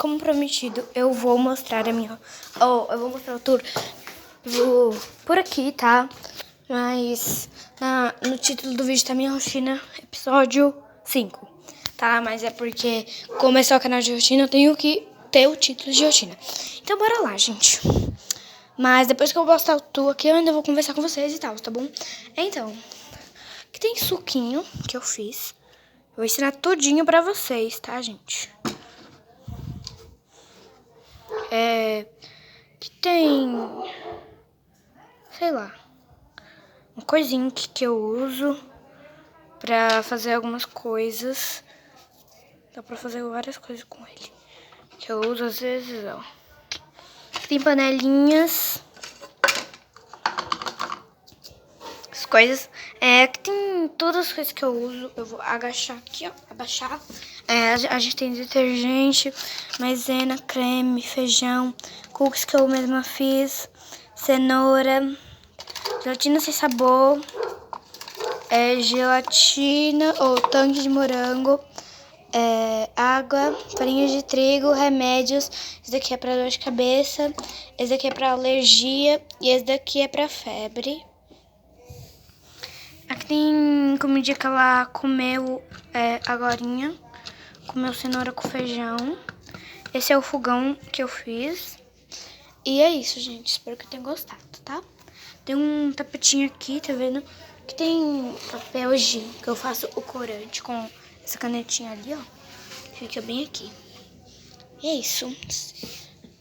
como prometido, eu vou mostrar a minha... eu vou mostrar o tour por aqui, tá? Mas no título do vídeo tá minha rotina, episódio 5, tá? Mas é porque, como é só canal de rotina, eu tenho que ter o título de rotina. Então bora lá, gente. Mas depois que eu postar o tour aqui, eu ainda vou conversar com vocês e tal, tá bom? Então, aqui tem suquinho que eu fiz. Eu vou ensinar tudinho pra vocês, tá, gente? Que tem, sei lá, uma coisinha que eu uso pra fazer algumas coisas. Dá pra fazer várias coisas com ele. Que eu uso às vezes, ó. Tem panelinhas. As coisas. Que tem todas as coisas que eu uso. Eu vou agachar aqui, ó. Abaixar. A gente tem detergente, maisena, creme, feijão, cookies que eu mesma fiz, cenoura, gelatina sem sabor, gelatina ou tanque de morango, água, farinha de trigo, remédios. Esse daqui é pra dor de cabeça, esse daqui é pra alergia e esse daqui é pra febre. Aqui tem comida que ela comeu agorinha. Comeu cenoura com feijão. Esse é o fogão que eu fiz. E é isso, gente. Espero que tenham gostado, tá? Tem um tapetinho aqui, tá vendo? Que tem papel G, que eu faço o corante com essa canetinha ali, ó. Fica bem aqui. E é isso.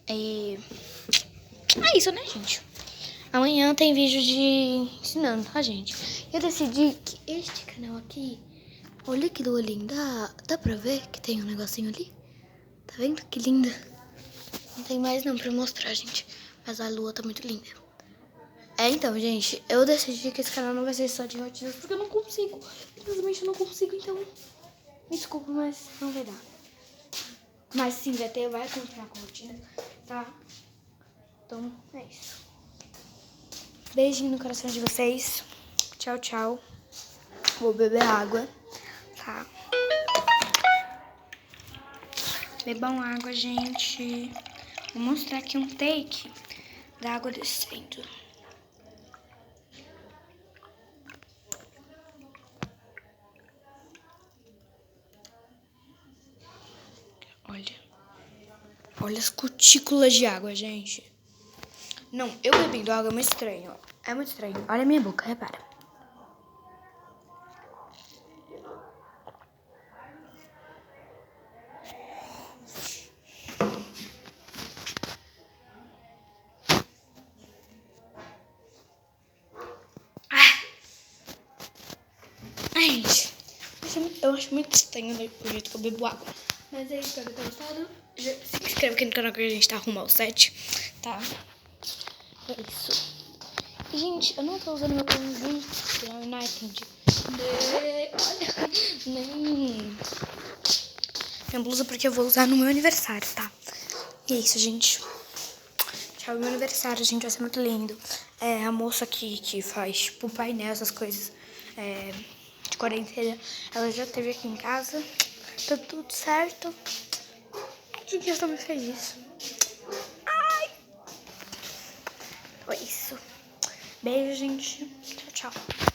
É isso, né, gente? Amanhã tem vídeo de ensinando, tá, gente? Eu decidi que este canal aqui... Olha que lindo. Dá pra ver que tem um negocinho ali? Tá vendo que linda? Não tem mais não pra mostrar, gente. Mas a lua tá muito linda. Então, gente, eu decidi que esse canal não vai ser só de rotinas, porque eu não consigo. Infelizmente eu não consigo, então... Me desculpa, mas não vai dar. Mas sim, vai continuar com a rotina, tá? Então, é isso. Beijinho no coração de vocês. Tchau, tchau. Vou beber água, tá? Bebam água, gente. Vou mostrar aqui um take da água descendo. Olha as cutículas de água, gente. Não, eu bebendo água é muito estranho, ó. É muito estranho. Olha a minha boca, repara. Ai, gente. Eu acho muito estranho o jeito que eu bebo água. Mas é isso, espero ter gostado. Se inscreve aqui no canal que a gente tá rumo ao 7, tá? É isso. E, gente, eu não tô usando meu conjunto, não entendi. Olha, nem minha blusa porque eu vou usar no meu aniversário, tá? E é isso, gente. Tchau, meu aniversário, gente, vai ser muito lindo. A moça aqui que faz, tipo, painel, essas coisas de quarentena, ela já esteve aqui em casa. Tá tudo certo. Gente, eu estou muito feliz. Ai! Foi isso. Beijo, gente. Tchau, tchau.